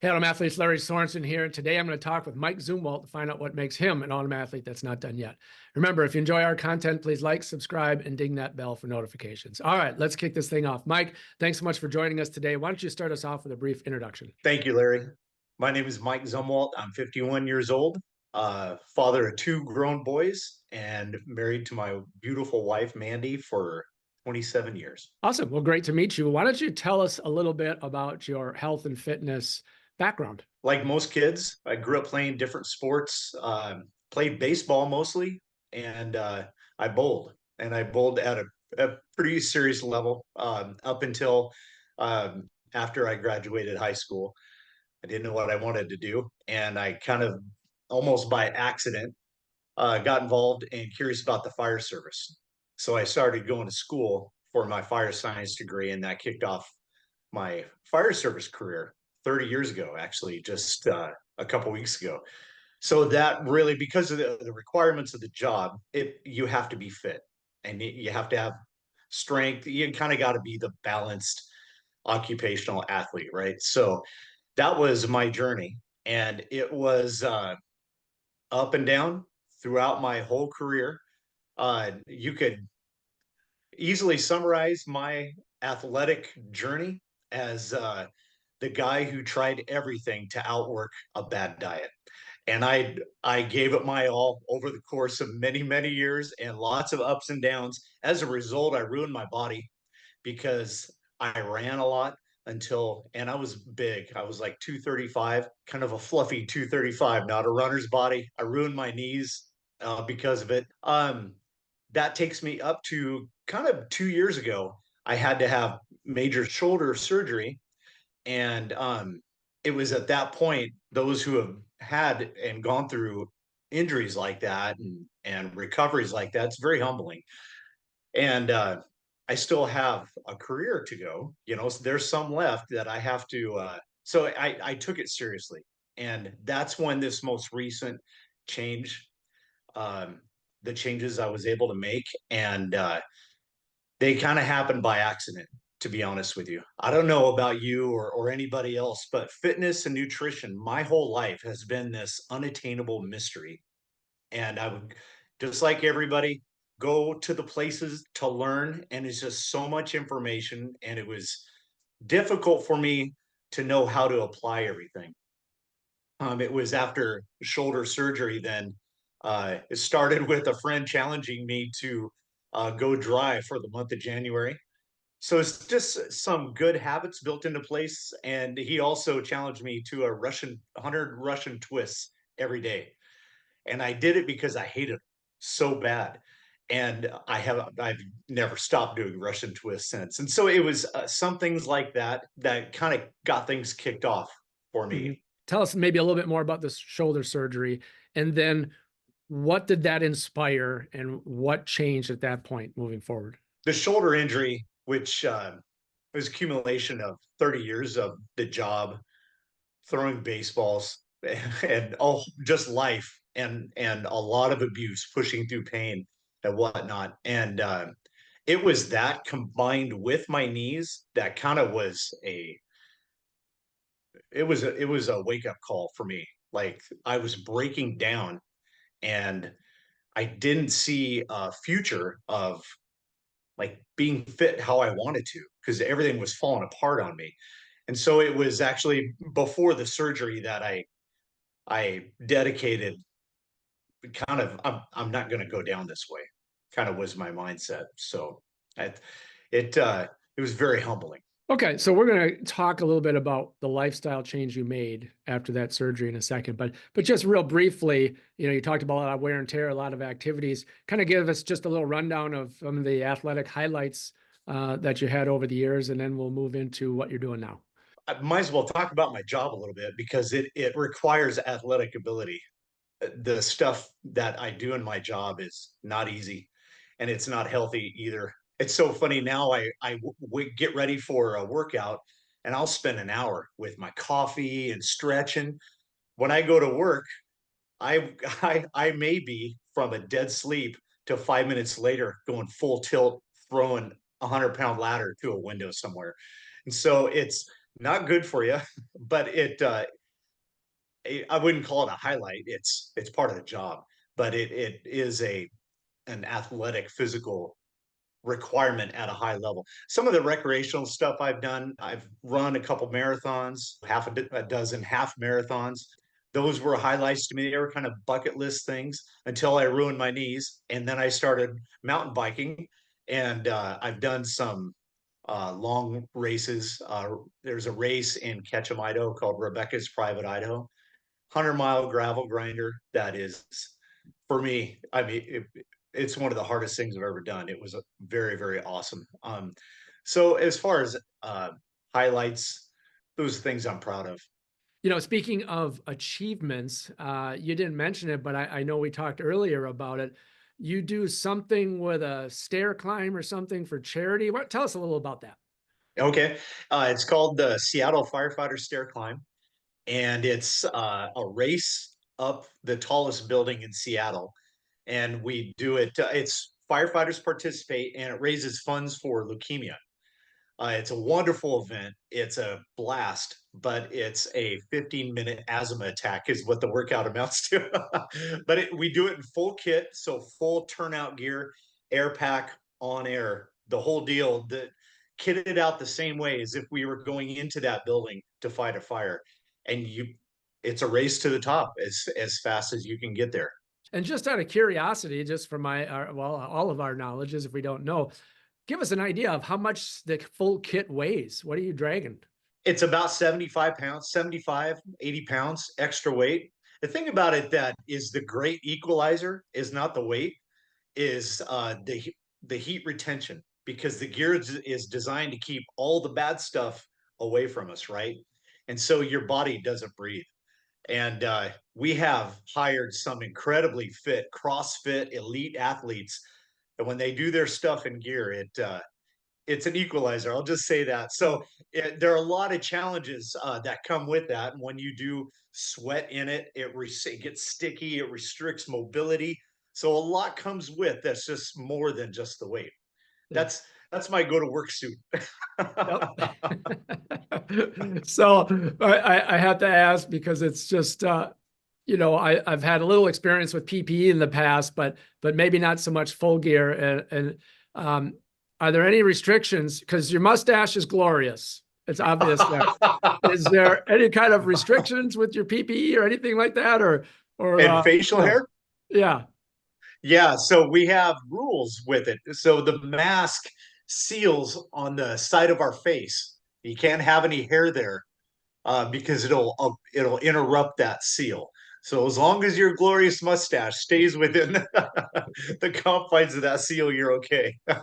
Hey, Autumn Athletes, Larry Sorensen here. Today I'm going to talk with Mike Zumwalt to find out what makes him an Autumn Athlete that's not done yet. Remember, if you enjoy our content, please like, subscribe, and ding that bell for notifications. All right, let's kick this thing off. Mike, thanks so much for joining us today. Why don't you start us off with a brief introduction? Thank you, Larry. My name is Mike Zumwalt. I'm 51 years old, father of two grown boys, and married to my beautiful wife, Mandy, for 27 years. Awesome. Well, great to meet you. Why don't you tell us a little bit about your health and fitness background? Like most kids, I grew up playing different sports, played baseball mostly, and I bowled. And I bowled at a pretty serious level up until after I graduated high school. I didn't know what I wanted to do. And I kind of almost by accident got involved and curious about the fire service. So I started going to school for my fire science degree, and that kicked off my fire service career 30 years ago, actually, just a couple weeks ago. So that really, because of the requirements of the job, you have to be fit and you have to have strength. You kind of got to be the balanced occupational athlete, right? So that was my journey, and it was up and down throughout my whole career. You could easily summarize my athletic journey as the guy who tried everything to outwork a bad diet. And I gave it my all over the course of many years and lots of ups and downs. As a result, I ruined my body because I ran a lot and I was big. I was like 235, kind of a fluffy 235, not a runner's body. I ruined my knees because of it. That takes me up to kind of 2 years ago. I had to have major shoulder surgery. And it was at that point, those who have had and gone through injuries like that and recoveries like that, it's very humbling. And I still have a career to go. So there's some left that I have to. So I took it seriously, and that's when this most recent change, um, the changes I was able to make, and they kind of happened by accident. To be honest with you, I don't know about you or anybody else, but fitness and nutrition, my whole life has been this unattainable mystery. And I would, just like everybody, go to the places to learn, and it's just so much information, and it was difficult for me to know how to apply everything. It was after shoulder surgery. Then it started with a friend challenging me to go dry for the month of January. So it's just some good habits built into place, and he also challenged me to a 100 Russian twists every day, and I did it because I hated it so bad. And I've never stopped doing Russian twists since. And so it was some things like that that kind of got things kicked off for Mhm. me. Tell us maybe a little bit more about this shoulder surgery, and then what did that inspire and what changed at that point moving forward? The shoulder injury, which was accumulation of 30 years of the job, throwing baseballs, and just life, and a lot of abuse, pushing through pain and whatnot. And it was that combined with my knees that kind of was a wake up call for me. Like I was breaking down, and I didn't see a future of like being fit how I wanted to because everything was falling apart on me. And so it was actually before the surgery that I dedicated kind of I'm not going to go down this way. Kind of was my mindset. So it it was very humbling. Okay, so we're going to talk a little bit about the lifestyle change you made after that surgery in a second, but just real briefly, you talked about a lot of wear and tear, a lot of activities. Kind of give us just a little rundown of some of the athletic highlights that you had over the years, and then we'll move into what you're doing now. I might as well talk about my job a little bit because it requires athletic ability. The stuff that I do in my job is not easy, and it's not healthy either. It's so funny now. Get ready for a workout, and I'll spend an hour with my coffee and stretching. When I go to work, I may be from a dead sleep to 5 minutes later going full tilt, throwing a 100-pound ladder to a window somewhere. And so not good for you, but I wouldn't call it a highlight. It's part of the job, but it is a an athletic physical requirement at a high level. Some of the recreational stuff I've done, I've run a couple marathons, a dozen half marathons. Those were highlights to me. They were kind of bucket list things until I ruined my knees. And then I started mountain biking, and I've done some long races. There's a race in Ketchum, Idaho called Rebecca's Private Idaho, 100-mile gravel grinder. That is, for me, I mean, it's one of the hardest things I've ever done. It was a very, very awesome. So as far as highlights, those are things I'm proud of. Speaking of achievements, you didn't mention it, but I know we talked earlier about it. You do something with a stair climb or something for charity. Tell us a little about that. Okay, it's called the Seattle Firefighter Stair Climb, and it's a race up the tallest building in Seattle. And we do it. It's firefighters participate, and it raises funds for leukemia. It's a wonderful event. It's a blast, but it's a 15-minute asthma attack, is what the workout amounts to. But we do it in full kit, so full turnout gear, air pack, on air, the whole deal. Kitted out the same way as if we were going into that building to fight a fire. And it's a race to the top as fast as you can get there. And just out of curiosity, just for all of our knowledges, if we don't know, give us an idea of how much the full kit weighs. What are you dragging? It's about 75 pounds, 75, 80 pounds extra weight. The thing about it that is the great equalizer is not the weight, is the heat retention, because the gear is designed to keep all the bad stuff away from us, right? And so your body doesn't breathe. And we have hired some incredibly fit CrossFit elite athletes, and when they do their stuff in gear, it's an equalizer. I'll just say that. So there are a lot of challenges that come with that. And when you do sweat in it, it gets sticky, it restricts mobility. So a lot comes with that's just more than just the weight. Yeah. That's my go to work suit. Yep. So I have to ask because it's just I've had a little experience with PPE in the past, but maybe not so much full gear. And are there any restrictions? Because your mustache is glorious. It's obvious there. Is there any kind of restrictions with your PPE or anything like that? Or And facial hair? yeah. Yeah, so we have rules with it. So the mask seals on the side of our face. You can't have any hair there because it'll interrupt that seal. So as long as your glorious mustache stays within the confines of that seal, you're okay. Had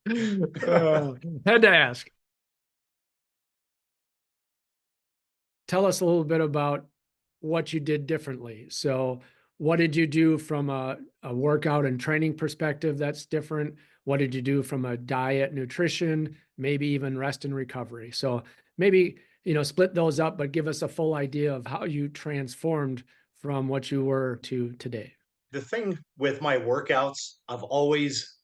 to ask. Tell us a little bit about what you did differently. So, what did you do from a workout and training perspective that's different? What did you do from a diet, nutrition, maybe even rest and recovery? So, maybe, split those up, but give us a full idea of how you transformed from what you were to today. The thing with my workouts, I've always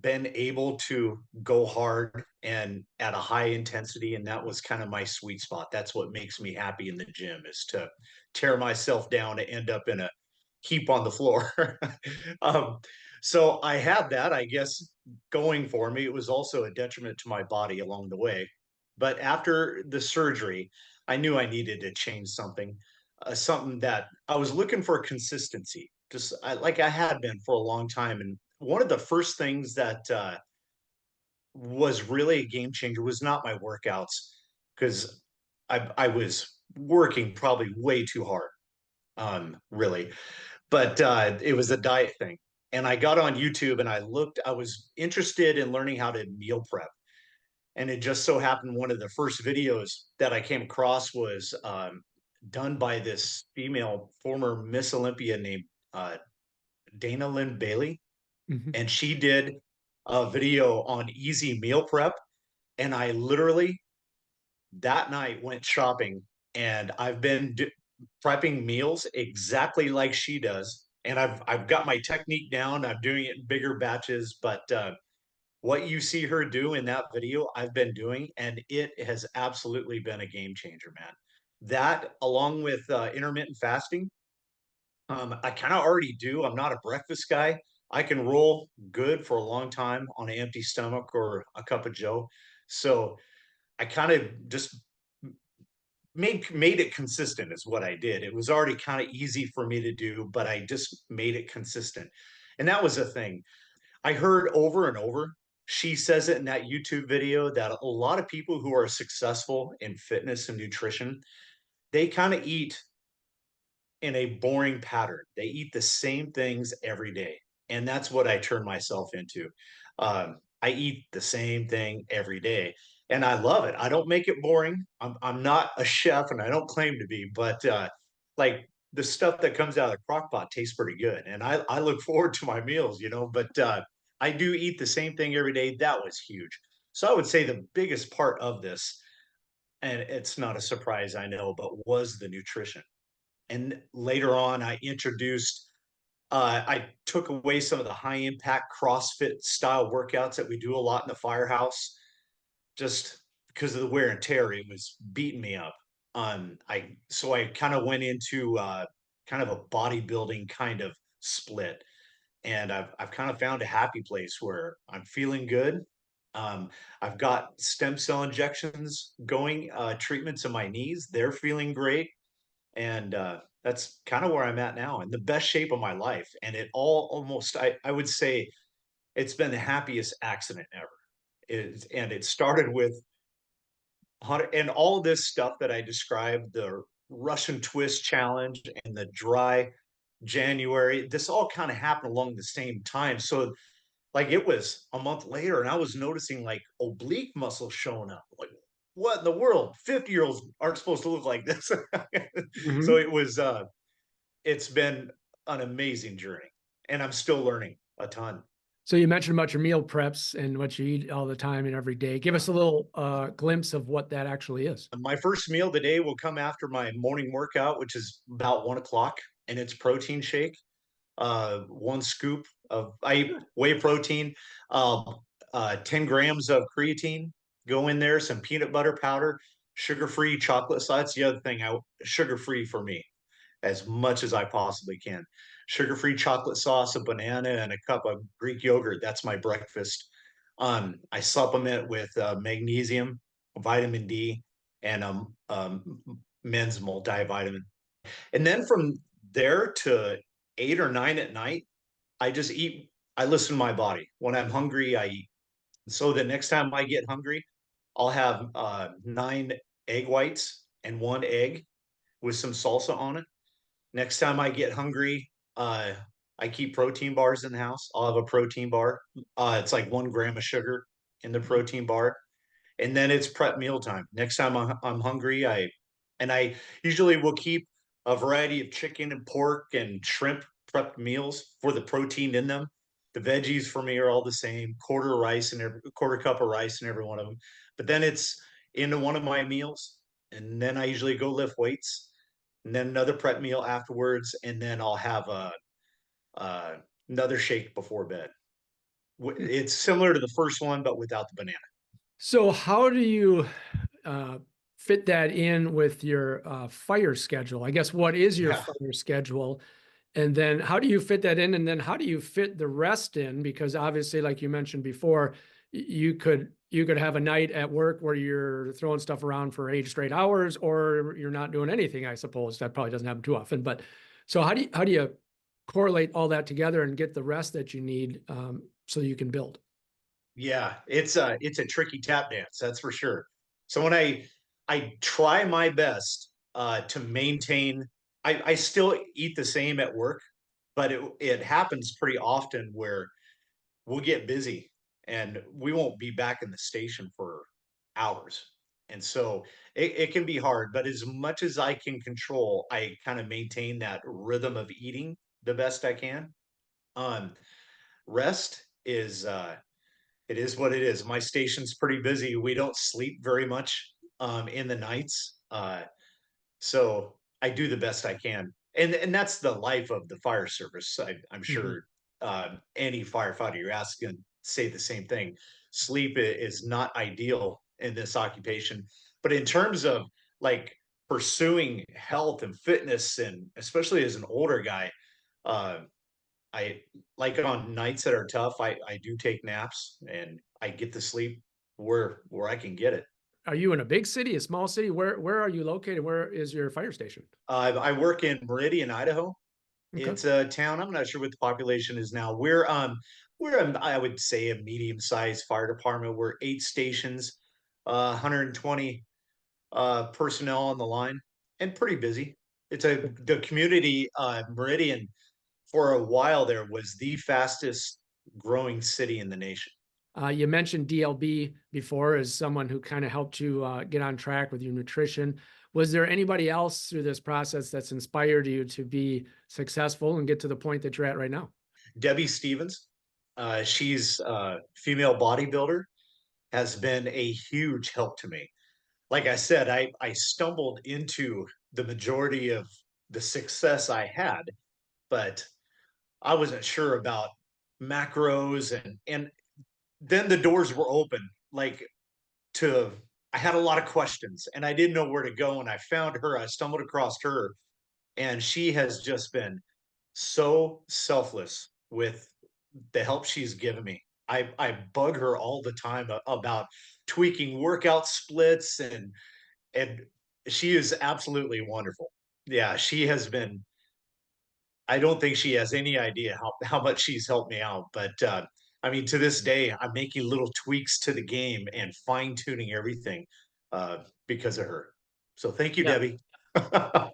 been able to go hard and at a high intensity, and that was kind of my sweet spot. That's what makes me happy in the gym, is to tear myself down to end up in a heap on the floor. um, so I had that, I guess, going for me. It was also a detriment to my body along the way. But after the surgery, I knew I needed to change something, something that I was looking for consistency, just like I had been for a long time. And one of the first things that was really a game changer was not my workouts, because I was working probably way too hard, really. But it was a diet thing. And I got on YouTube and I was interested in learning how to meal prep. And it just so happened one of the first videos that I came across was done by this female former Miss Olympia named Dana Lynn Bailey. Mhm. And she did a video on easy meal prep. And I literally that night went shopping, and I've been prepping meals exactly like she does. And I've got my technique down. I'm doing it in bigger batches, but what you see her do in that video, I've been doing, and it has absolutely been a game changer, man. That, along with intermittent fasting, I kind of already do. I'm not a breakfast guy. I can roll good for a long time on an empty stomach or a cup of Joe. So I kind of just made it consistent is what I did. It was already kind of easy for me to do, but I just made it consistent. And that was the thing. I heard over and over, she says it in that YouTube video, that a lot of people who are successful in fitness and nutrition, they kind of eat in a boring pattern. They eat the same things every day. And that's what I turn myself into. I eat the same thing every day. And I love it. I don't make it boring. I'm not a chef and I don't claim to be, but like the stuff that comes out of the crock pot tastes pretty good. And I look forward to my meals, but I do eat the same thing every day. That was huge. So I would say the biggest part of this, and it's not a surprise, I know, but was the nutrition. And later on, I took away some of the high impact CrossFit style workouts that we do a lot in the firehouse, just because of the wear and tear. It was beating me up. So I kind of went into kind of a bodybuilding kind of split, and I've kind of found a happy place where I'm feeling good. Um, I've got stem cell injections going, treatments in my knees. They're feeling great, and that's kind of where I'm at now, in the best shape of my life. And it all almost, I would say, it's been the happiest accident ever. And it started with and all this stuff that I described, the Russian twist challenge and the dry January. This all kind of happened along the same time. So like it was a month later, and I was noticing like oblique muscles showing up. Like, what in the world? 50-year-olds aren't supposed to look like this. So Mhm. it's been an amazing journey, and I'm still learning a ton. So you mentioned about your meal preps and what you eat all the time and every day. Give Yeah. us a little glimpse of what that actually is. My first meal of the day will come after my morning workout, which is about 1 o'clock, and it's protein shake. One scoop of I eat whey protein, um, 10 grams of creatine go in there, some peanut butter powder, sugar-free chocolate. So that's the other thing. Sugar-free for me as much as I possibly can. Sugar-free chocolate sauce, a banana, and a cup of Greek yogurt. That's my breakfast. I supplement with magnesium, vitamin D, and men's multivitamin. And then from there to 8 or 9 at night, I just eat. I listen to my body. When I'm hungry, I eat. So the next time I get hungry, I'll have 9 egg whites and 1 egg with some salsa on it. Next time I get hungry, I keep protein bars in the house. I'll have a protein bar. It's like 1 gram of sugar in the protein bar, and then it's prep meal time. Next time I'm hungry, I usually will keep a variety of chicken and pork and shrimp prepped meals for the protein in them. The veggies for me are all the same, quarter cup of rice in every one of them. But then it's into one of my meals, and then I usually go lift weights, and then another prep meal afterwards, and then I'll have uh, another shake before bed. It's similar to the first one, but without the banana. So how do you uh, fit that in with your fire schedule? I guess what is your Yeah. fire schedule? And then how do you fit that in? And then how do you fit the rest in? Because obviously, like you mentioned before, you could have a night at work where you're throwing stuff around for 8 straight hours, or you're not doing anything, I suppose. That probably doesn't happen too often. But so how do you correlate all that together and get the rest that you need so you can build? Yeah, it's a tricky tap dance, that's for sure. So when I try my best to maintain, I still eat the same at work, but it happens pretty often where we'll get busy and we won't be back in the station for hours. And so it can be hard, but as much as I can control, I kind of maintain that rhythm of eating the best I can. Um, Rest is it is what it is. My station's pretty busy. We don't sleep very much in the nights, so I do the best I can, and that's the life of the fire service. I'm Mhm. sure any firefighter you're asking say the same thing. Sleep is not ideal in this occupation, but in terms of like pursuing health and fitness, and especially as an older guy, uh, I like on nights that are tough. I do take naps and I get to sleep where I can get it. Are you in a big city, a small city? Where are you located? Where is your fire station? I work in Meridian, Idaho. Okay. It's a town. I'm not sure what the population is now. I would say a medium-sized fire department. We're 8 stations, 120 personnel on the line, and pretty busy. It's a the community Meridian for a while there was the fastest growing city in the nation. You mentioned DLB before as someone who kind of helped you get on track with your nutrition. Was there anybody else through this process that's inspired you to be successful and get to the point that you're at right now? Debbie Stevens, she's a female bodybuilder, has been a huge help to me. Like I said, I stumbled into the majority of the success I had, but I wasn't sure about macros, and then the doors were open. Like to I had a lot of questions and I didn't know where to go, and I found her. I stumbled across her, and she has just been so selfless with the help she's given me. I bug her all the time about tweaking workout splits, and she is absolutely wonderful. Yeah, she has been. I don't think she has any idea how much she's helped me out, but I mean, to this day, I'm making little tweaks to the game and fine tuning everything because of her. So thank you, Yeah. Debbie.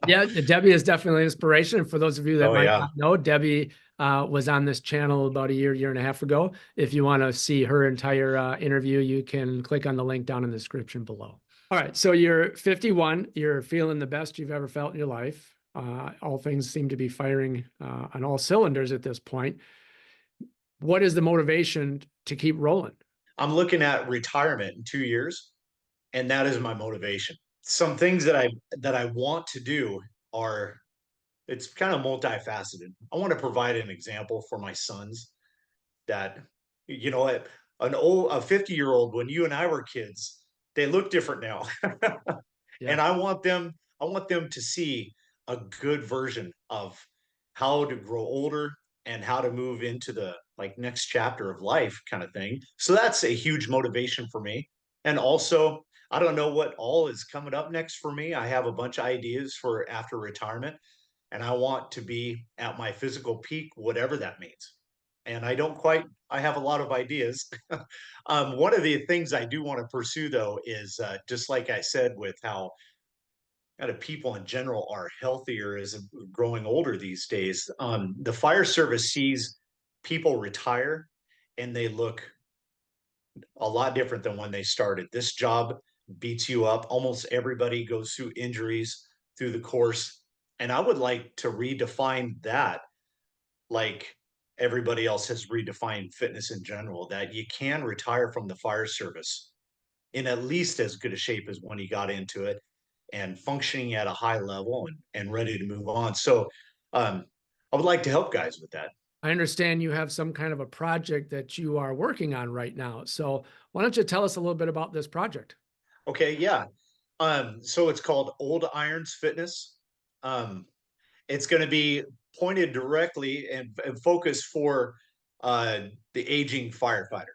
Yeah, Debbie is definitely an inspiration. For those of you that Oh might yeah. not know, Debbie was on this channel about a year and a half ago. If you want to see her entire interview, you can click on the link down in the description below. All right, so you're 51. You're feeling the best you've ever felt in your life. All things seem to be firing on all cylinders at this point. What is the motivation to keep rolling? I'm looking at retirement in 2 years, and that is my motivation. Some things that I want to do are it's kind of multifaceted. I want to provide an example for my sons that you know a 50-year-old when you and I were kids, they look different now. Yeah. And I want them to see a good version of how to grow older and how to move into the like next chapter of life kind of thing. So that's a huge motivation for me. And also, I don't know what all is coming up next for me. I have a bunch of ideas for after retirement, and I want to be at my physical peak, whatever that means. And I have a lot of ideas. One of the things I do want to pursue, though, is just like I said, with how kind of people in general are healthier as growing older these days. The fire service sees people retire and they look a lot different than when they started. This job beats you up. Almost everybody goes through injuries through the course. And I would like to redefine that, like everybody else has redefined fitness in general, that you can retire from the fire service in at least as good a shape as when you got into it and functioning at a high level and ready to move on. So I would like to help guys with that. I understand you have some kind of a project that you are working on right now. So why don't you tell us a little bit about this project? Okay, yeah. So it's called Old Irons Fitness. Um, it's going to be pointed directly and focused for the aging firefighter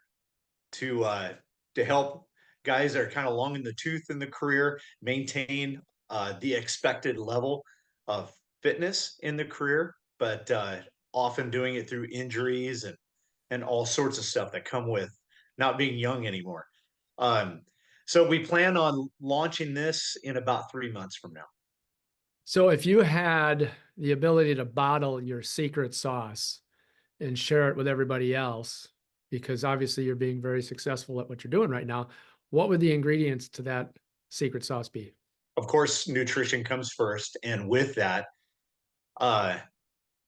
to uh, to help guys that are kind of long in the tooth in the career maintain the expected level of fitness in the career, but often doing it through injuries and all sorts of stuff that come with not being young anymore. Um, so we plan on launching this in about 3 months from now. So if you had the ability to bottle your secret sauce and share it with everybody else, because obviously you're being very successful at what you're doing right now, what would the ingredients to that secret sauce be? Of course, nutrition comes first, and with that, uh,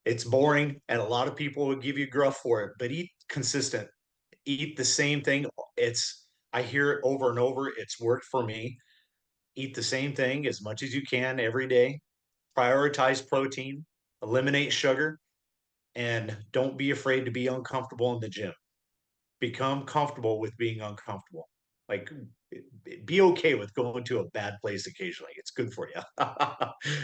it's boring, and a lot of people would give you gruff for it. But eat consistent, eat the same thing. I hear it over and over. It's worked for me. Eat the same thing as much as you can every day. Prioritize protein, eliminate sugar, and don't be afraid to be uncomfortable in the gym. become comfortable with being uncomfortable. Like, be okay with going to a bad place occasionally. It's good for you.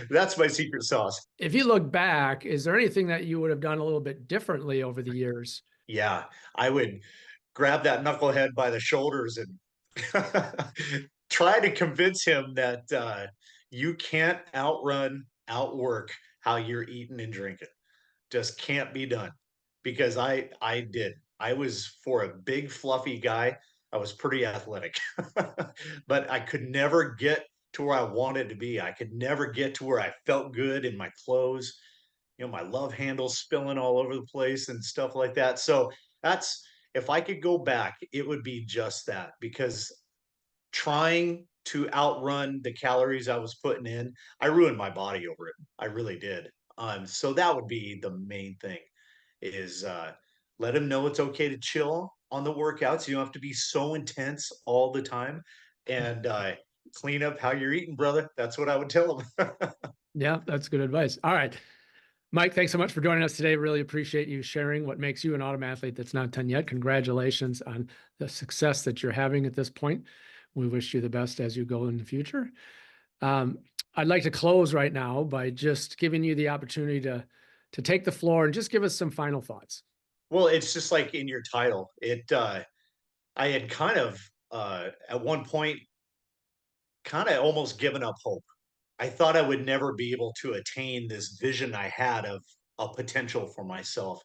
That's my secret sauce. If you look back, is there anything that you would have done a little bit differently over the years? Yeah, I would grab that knucklehead by the shoulders and try to convince him that you can't outrun, outwork how you're eating and drinking. Just can't be done, because I did. I was, for a big fluffy guy, I was pretty athletic. But I could never get to where I wanted to be. I could never get to where I felt good in my clothes. My love handles spilling all over the place and stuff like that. So that's, if I could go back, it would be just that, because trying to outrun the calories I was putting in, I ruined my body over it. I really did. So that would be the main thing, is let him know it's okay to chill on the workouts. You don't have to be so intense all the time, and clean up how you're eating, brother. That's what I would tell him. Yeah, that's good advice. All right. Mike, thanks so much for joining us today. Really appreciate you sharing what makes you an autumn athlete that's not done yet. Congratulations on the success that you're having at this point. We wish you the best as you go in the future. I'd like to close right now by just giving you the opportunity to take the floor and just give us some final thoughts. Well, it's just like in your title. I had kind of at one point kind of almost given up hope. I thought I would never be able to attain this vision I had of a potential for myself.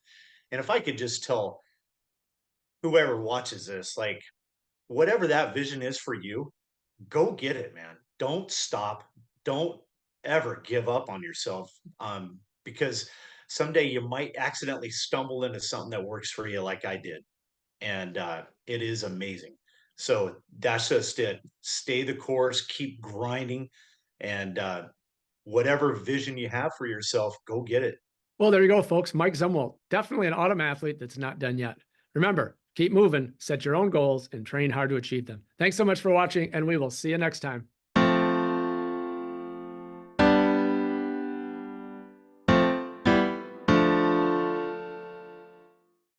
And if I could just tell whoever watches this, like, whatever that vision is for you, go get it, man. Don't stop. Don't ever give up on yourself. Because someday you might accidentally stumble into something that works for you, like I did. And it is amazing. So that's just it. Stay the course, keep grinding, and whatever vision you have for yourself, go get it. Well, there you go, folks. Mike Zumwalt, definitely an autumn athlete that's not done yet. Remember, keep moving, set your own goals, and train hard to achieve them. Thanks so much for watching, and we will see you next time.